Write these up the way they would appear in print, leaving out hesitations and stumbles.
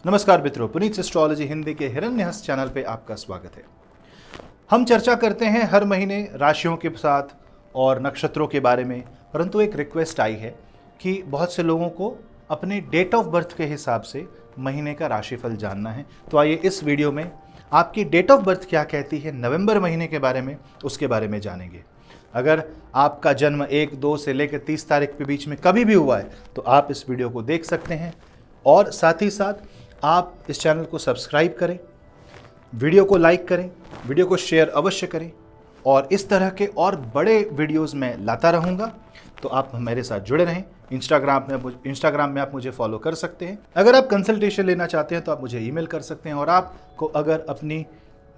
नमस्कार मित्रों, पुनीत एस्ट्रोलॉजी हिंदी के हिरण्यहस्त चैनल पे आपका स्वागत है। हम चर्चा करते हैं हर महीने राशियों के साथ और नक्षत्रों के बारे में, परंतु एक रिक्वेस्ट आई है कि बहुत से लोगों को अपने डेट ऑफ बर्थ के हिसाब से महीने का राशिफल जानना है। तो आइए इस वीडियो में आपकी डेट ऑफ बर्थ क्या कहती है नवंबर महीने के बारे में, उसके बारे में जानेंगे। अगर आपका जन्म 1, 2 से लेकर 30 तारीख के बीच में कभी भी हुआ है तो आप इस वीडियो को देख सकते हैं, और साथ ही साथ आप इस चैनल को सब्सक्राइब करें, वीडियो को लाइक करें, वीडियो को शेयर अवश्य करें, और इस तरह के और बड़े वीडियोस मैं लाता रहूँगा। तो आप मेरे साथ जुड़े रहें। इंस्टाग्राम में आप मुझे फॉलो कर सकते हैं। अगर आप कंसल्टेशन लेना चाहते हैं तो आप मुझे ईमेल कर सकते हैं। और आपको अगर अपनी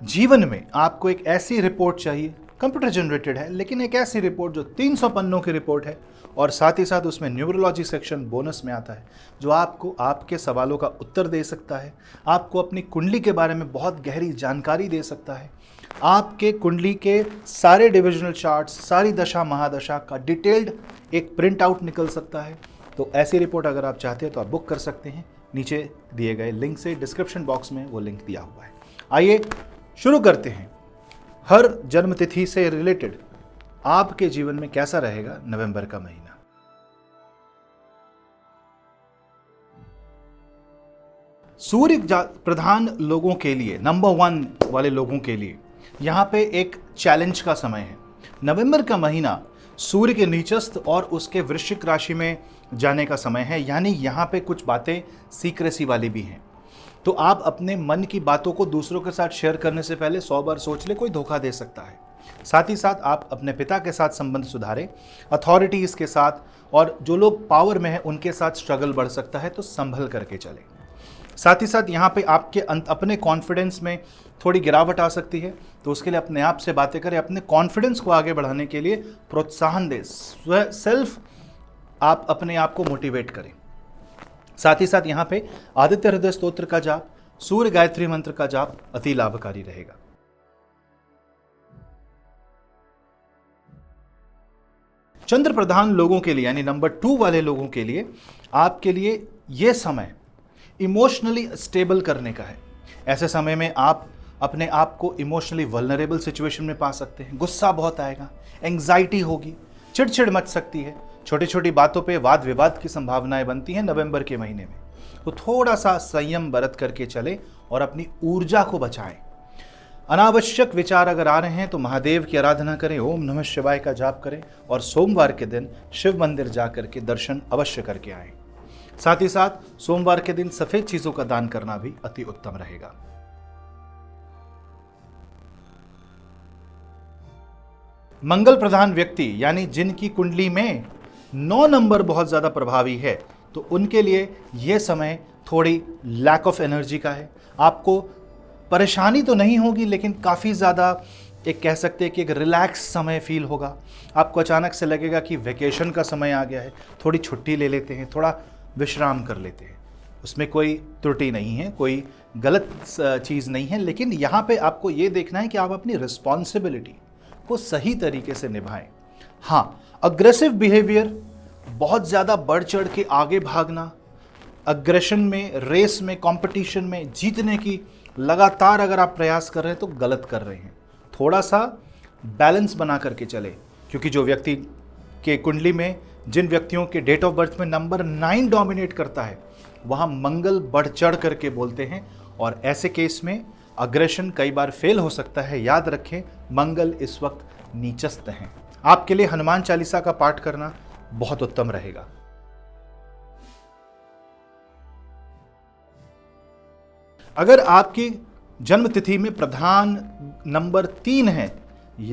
जीवन में आपको एक ऐसी रिपोर्ट चाहिए, कंप्यूटर जनरेटेड है लेकिन एक ऐसी रिपोर्ट जो 300 पन्नों की रिपोर्ट है, और साथ ही साथ उसमें न्यूमरोलॉजी सेक्शन बोनस में आता है, जो आपको आपके सवालों का उत्तर दे सकता है, आपको अपनी कुंडली के बारे में बहुत गहरी जानकारी दे सकता है, आपके कुंडली के सारे डिविजनल चार्ट्स, सारी दशा महादशा का डिटेल्ड एक प्रिंट आउट निकल सकता है। तो ऐसी रिपोर्ट अगर आप चाहते हैं तो आप बुक कर सकते हैं नीचे दिए गए लिंक से। डिस्क्रिप्शन बॉक्स में वो लिंक दिया हुआ है। आइए शुरू करते हैं। हर जन्मतिथि से रिलेटेड आपके जीवन में कैसा रहेगा नवंबर का महीना। सूर्य प्रधान लोगों के लिए, नंबर 1 वाले लोगों के लिए यहाँ पे एक चैलेंज का समय है। नवंबर का महीना सूर्य के नीचस्थ और उसके वृश्चिक राशि में जाने का समय है, यानी यहाँ पे कुछ बातें सीक्रेसी वाली भी हैं। तो आप अपने मन की बातों को दूसरों के साथ शेयर करने से पहले 100 बार सोच ले, कोई धोखा दे सकता है। साथ ही साथ आप अपने पिता के साथ संबंध सुधारें, अथॉरिटीज़ के साथ, और जो लोग पावर में हैं उनके साथ स्ट्रगल बढ़ सकता है, तो संभल करके चलें। साथ ही साथ यहाँ पे आपके अपने कॉन्फिडेंस में थोड़ी गिरावट आ सकती है, तो उसके लिए अपने आप से बातें करें, अपने कॉन्फिडेंस को आगे बढ़ाने के लिए प्रोत्साहन दें, सेल्फ आप अपने आप को मोटिवेट करें। साथ ही साथ यहाँ पे आदित्य हृदय स्तोत्र का जाप, सूर्य गायत्री मंत्र का जाप अति लाभकारी रहेगा। चंद्र प्रधान लोगों के लिए, यानी नंबर 2 वाले लोगों के लिए, आपके लिए यह समय इमोशनली स्टेबल करने का है। ऐसे समय में आप अपने आप को इमोशनली वल्नरेबल सिचुएशन में पा सकते हैं। गुस्सा बहुत आएगा, एंग्जाइटी होगी, चिड़चिड़ मच सकती है, छोटी छोटी बातों पे वाद विवाद की संभावनाएं बनती हैं नवंबर के महीने में। तो थोड़ा सा संयम बरत करके चले और अपनी ऊर्जा को बचाएं। अनावश्यक विचार अगर आ रहे हैं तो महादेव की आराधना करें, ओम नमः शिवाय का जाप करें, और सोमवार के दिन शिव मंदिर जा करके दर्शन अवश्य करके आएं। साथ ही साथ सोमवार के दिन सफेद चीजों का दान करना भी अति उत्तम रहेगा। मंगल प्रधान व्यक्ति, यानी जिनकी कुंडली में 9 नंबर बहुत ज्यादा प्रभावी है, तो उनके लिए यह समय थोड़ी लैक ऑफ एनर्जी का है। आपको परेशानी तो नहीं होगी, लेकिन काफी ज्यादा एक कह सकते हैं कि एक रिलैक्स समय फील होगा। आपको अचानक से लगेगा कि वेकेशन का समय आ गया है, थोड़ी छुट्टी ले लेते हैं, थोड़ा विश्राम कर लेते हैं। उसमें कोई त्रुटि नहीं है, कोई गलत चीज़ नहीं है, लेकिन यहाँ पे आपको ये देखना है कि आप अपनी रिस्पॉन्सिबिलिटी को सही तरीके से निभाएं। हाँ, अग्रेसिव बिहेवियर, बहुत ज़्यादा बढ़ चढ़ के आगे भागना, अग्रेशन में, रेस में, कंपटीशन में जीतने की लगातार अगर आप प्रयास कर रहे हैं तो गलत कर रहे हैं। थोड़ा सा बैलेंस बना करके चले, क्योंकि जो व्यक्ति के कुंडली में, जिन व्यक्तियों के डेट ऑफ बर्थ में नंबर 9 डोमिनेट करता है, वहाँ मंगल बढ़ चढ़ करके बोलते हैं, और ऐसे केस में अग्रेशन कई बार फेल हो सकता है। याद रखें, मंगल इस वक्त नीचस्थ हैं। आपके लिए हनुमान चालीसा का पाठ करना बहुत उत्तम रहेगा। अगर आपकी जन्म तिथि में प्रधान नंबर 3 है,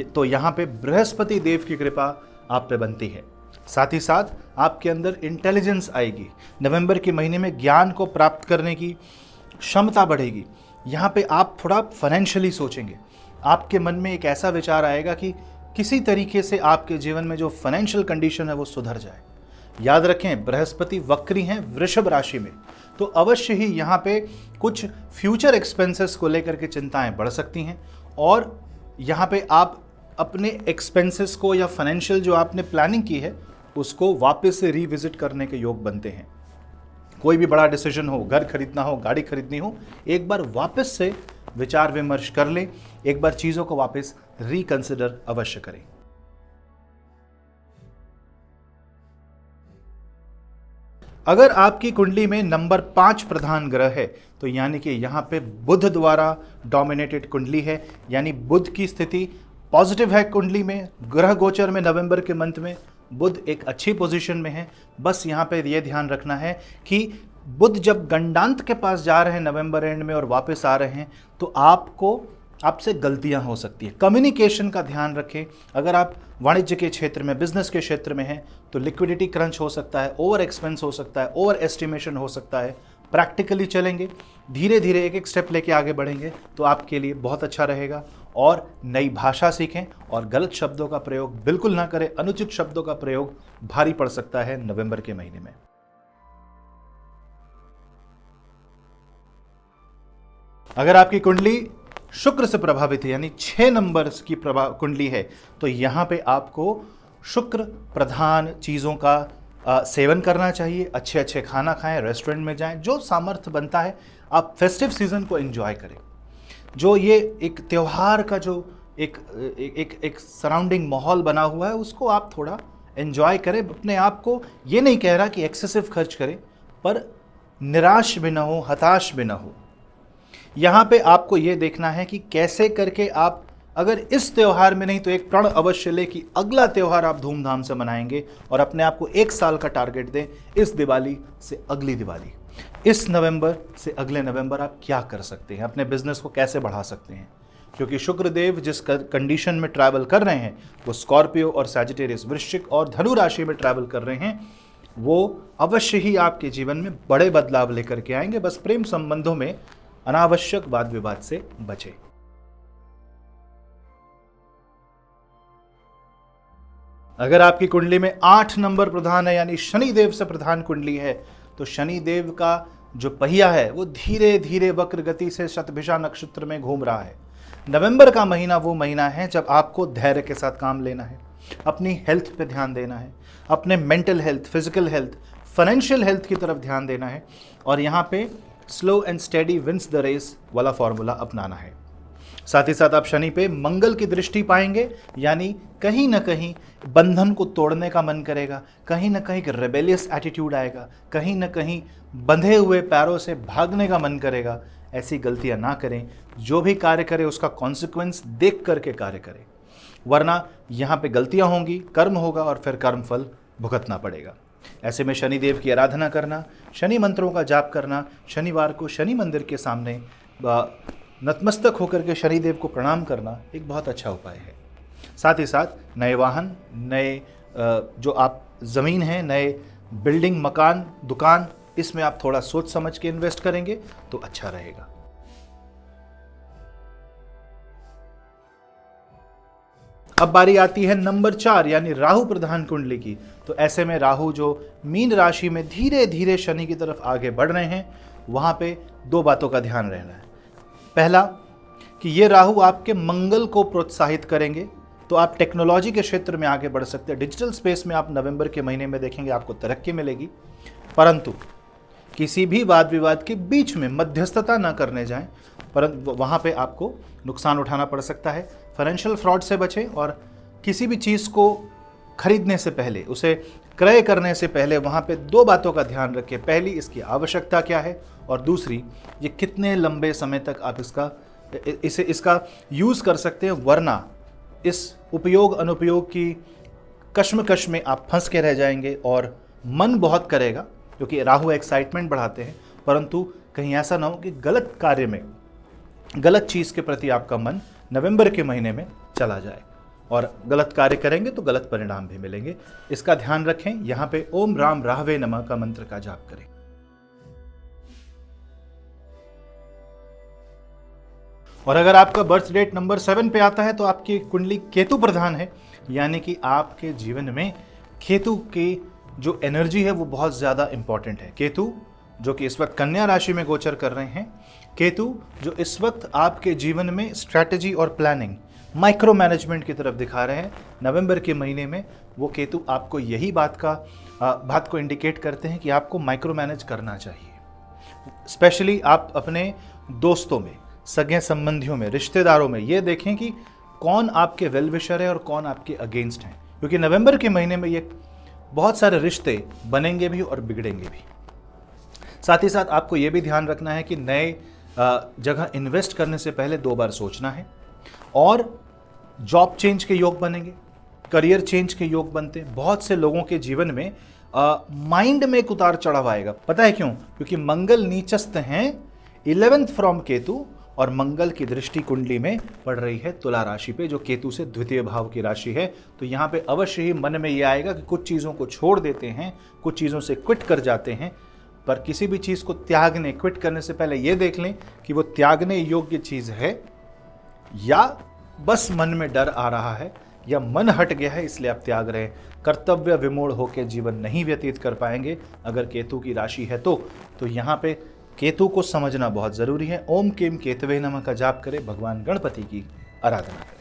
तो यहाँ पे बृहस्पति देव की कृपा आप पे बनती है। साथ ही साथ आपके अंदर इंटेलिजेंस आएगी। नवंबर के महीने में ज्ञान को प्राप्त करने की क्षमता बढ़ेगी। यहाँ पे आप थोड़ा फाइनेंशियली सोचेंगे। आपके मन में एक ऐसा विचार आएगा कि किसी तरीके से आपके जीवन में जो फाइनेंशियल कंडीशन है वो सुधर जाए। याद रखें, बृहस्पति वक्री हैं वृषभ राशि में, तो अवश्य ही यहाँ पे कुछ फ्यूचर एक्सपेंसेस को लेकर के चिंताएं बढ़ सकती हैं, और यहाँ पे आप अपने एक्सपेंसेस को या फाइनेंशियल जो आपने प्लानिंग की है उसको वापस से रिविजिट करने के योग बनते हैं। कोई भी बड़ा डिसीजन हो, घर खरीदना हो, गाड़ी खरीदनी हो, एक बार वापस से विचार विमर्श कर लें, एक बार चीज़ों को वापस रिकंसिडर अवश्य करें। अगर आपकी कुंडली में नंबर 5 प्रधान ग्रह है तो यानी कि यहाँ पे बुध द्वारा डोमिनेटेड कुंडली है, यानी बुध की स्थिति पॉजिटिव है कुंडली में। ग्रह गोचर में नवंबर के मंथ में बुध एक अच्छी पोजीशन में है। बस यहाँ पे ये ध्यान रखना है कि बुध जब गंडांत के पास जा रहे हैं नवंबर एंड में और वापस आ रहे हैं तो आपसे गलतियां हो सकती है। कम्युनिकेशन का ध्यान रखें। अगर आप वाणिज्य के क्षेत्र में, बिजनेस के क्षेत्र में हैं तो लिक्विडिटी क्रंच हो सकता है, ओवर एक्सपेंस हो सकता है, ओवर एस्टिमेशन हो सकता है। प्रैक्टिकली चलेंगे, धीरे धीरे एक एक स्टेप लेके आगे बढ़ेंगे तो आपके लिए बहुत अच्छा रहेगा। और नई भाषा सीखें और गलत शब्दों का प्रयोग बिल्कुल ना करें। अनुचित शब्दों का प्रयोग भारी पड़ सकता है नवंबर के महीने में। अगर आपकी कुंडली शुक्र से प्रभावित है, यानी 6 नंबर की कुंडली है, तो यहां पे आपको शुक्र प्रधान चीज़ों का सेवन करना चाहिए। अच्छे अच्छे खाना खाएं, रेस्टोरेंट में जाएं, जो सामर्थ्य बनता है। आप फेस्टिव सीजन को एंजॉय करें। जो ये एक त्यौहार का जो एक सराउंडिंग माहौल बना हुआ है उसको आप थोड़ा एंजॉय करें। अपने आप को ये नहीं कह रहा कि एक्सेसिव खर्च करें, पर निराश भी ना हो, हताश भी ना हो। यहाँ पे आपको ये देखना है कि कैसे करके आप अगर इस त्यौहार में नहीं तो एक प्रण अवश्य ले कि अगला त्यौहार आप धूमधाम से मनाएंगे और अपने आप को 1 साल का टारगेट दें। इस दिवाली से अगली दिवाली, इस नवंबर से अगले नवंबर आप क्या कर सकते हैं, अपने बिजनेस को कैसे बढ़ा सकते हैं। क्योंकि शुक्रदेव जिस कंडीशन में ट्रैवल कर रहे हैं वो स्कॉर्पियो और सैजिटेरियस, वृश्चिक और धनु राशि में ट्रैवल कर रहे हैं, वो अवश्य ही आपके जीवन में बड़े बदलाव लेकर के आएंगे। बस प्रेम संबंधों में अनावश्यक वाद विवाद से बचें। अगर आपकी कुंडली में 8 नंबर प्रधान है, यानी शनि देव से प्रधान कुंडली है, तो शनि देव का जो पहिया है वो धीरे धीरे वक्र गति से शतभिषा नक्षत्र में घूम रहा है। नवंबर का महीना वो महीना है जब आपको धैर्य के साथ काम लेना है, अपनी हेल्थ पे ध्यान देना है, अपने mental health, physical health, financial health की तरफ ध्यान देना है और यहाँ पे slow and steady wins the race वाला फॉर्मूला अपनाना है। साथ ही साथ आप शनि पे मंगल की दृष्टि पाएंगे, यानी कहीं ना कहीं बंधन को तोड़ने का मन करेगा, कहीं ना कहीं रेबेलियस एटीट्यूड आएगा, कहीं ना कहीं बंधे हुए पैरों से भागने का मन करेगा। ऐसी गलतियां ना करें। जो भी कार्य करें उसका कॉन्सिक्वेंस देख करके कार्य करें, वरना यहाँ पे गलतियां होंगी, कर्म होगा और फिर कर्म फल भुगतना पड़ेगा। ऐसे में शनि देव की आराधना करना, शनि मंत्रों का जाप करना, शनिवार को शनि मंदिर के सामने नतमस्तक होकर के शनिदेव को प्रणाम करना एक बहुत अच्छा उपाय है। साथ ही साथ नए वाहन, नए जो आप ज़मीन है, नए बिल्डिंग, मकान, दुकान, इसमें आप थोड़ा सोच समझ के इन्वेस्ट करेंगे तो अच्छा रहेगा। अब बारी आती है नंबर 4 यानी राहु प्रधान कुंडली की। तो ऐसे में राहु जो मीन राशि में धीरे धीरे शनि की तरफ आगे बढ़ रहे हैं, वहां पे 2 बातों का ध्यान रहना है। पहला कि ये राहु आपके मंगल को प्रोत्साहित करेंगे, तो आप टेक्नोलॉजी के क्षेत्र में आगे बढ़ सकते हैं। डिजिटल स्पेस में आप नवंबर के महीने में देखेंगे आपको तरक्की मिलेगी, परंतु किसी भी वाद विवाद के बीच में मध्यस्थता ना करने जाएं, परंतु वहाँ पे आपको नुकसान उठाना पड़ सकता है। फाइनेंशियल फ्रॉड से बचें और किसी भी चीज़ को खरीदने से पहले, उसे क्रय करने से पहले वहाँ पे 2 बातों का ध्यान रखें। पहली, इसकी आवश्यकता क्या है, और दूसरी, ये कितने लंबे समय तक आप इसका यूज़ कर सकते हैं, वरना इस उपयोग अनुपयोग की कश्मकश में आप फंस के रह जाएंगे और मन बहुत करेगा, क्योंकि राहु एक्साइटमेंट बढ़ाते हैं, परंतु कहीं ऐसा ना हो कि गलत कार्य में, गलत चीज़ के प्रति आपका मन नवंबर के महीने में चला जाए और गलत कार्य करेंगे तो गलत परिणाम भी मिलेंगे। इसका ध्यान रखें। यहाँ पे ओम राम राहवे नमः का मंत्र का जाप करें। और अगर आपका बर्थ डेट नंबर 7 पे आता है तो आपकी कुंडली केतु प्रधान है, यानी कि आपके जीवन में केतु की जो एनर्जी है वो बहुत ज़्यादा इंपॉर्टेंट है। केतु जो कि इस वक्त कन्या राशि में गोचर कर रहे हैं, केतु जो इस वक्त आपके जीवन में स्ट्रैटेजी और प्लानिंग, माइक्रो मैनेजमेंट की तरफ दिखा रहे हैं। नवंबर के महीने में वो केतु आपको यही बात का बात को इंडिकेट करते हैं कि आपको माइक्रो मैनेज करना चाहिए। स्पेशली आप अपने दोस्तों में, सगे संबंधियों में, रिश्तेदारों में ये देखें कि कौन आपके वेल विशर है और कौन आपके अगेंस्ट हैं, क्योंकि नवंबर के महीने में ये बहुत सारे रिश्ते बनेंगे भी और बिगड़ेंगे भी। साथ ही साथ आपको ये भी ध्यान रखना है कि नए जगह इन्वेस्ट करने से पहले 2 बार सोचना है। और जॉब चेंज के योग बनेंगे, करियर चेंज के योग बनते हैं। बहुत से लोगों के जीवन में माइंड में एक उतार चढ़ाव आएगा। पता है क्यों? क्योंकि मंगल नीचस्थ हैं 11th फ्रॉम केतु, और मंगल की दृष्टि कुंडली में पड़ रही है तुला राशि पे, जो केतु से द्वितीय भाव की राशि है। तो यहाँ पे अवश्य ही मन में ये आएगा कि कुछ चीज़ों को छोड़ देते हैं, कुछ चीज़ों से क्विट कर जाते हैं। पर किसी भी चीज़ को त्यागने, क्विट करने से पहले ये देख लें कि वो त्यागने योग्य चीज़ है या बस मन में डर आ रहा है या मन हट गया है इसलिए आप त्याग रहे हैं। कर्तव्य विमूढ़ होकर जीवन नहीं व्यतीत कर पाएंगे अगर केतु की राशि है तो यहाँ पे केतु को समझना बहुत ज़रूरी है। ओम केम केतवे नमः का जाप करें, भगवान गणपति की आराधना करें।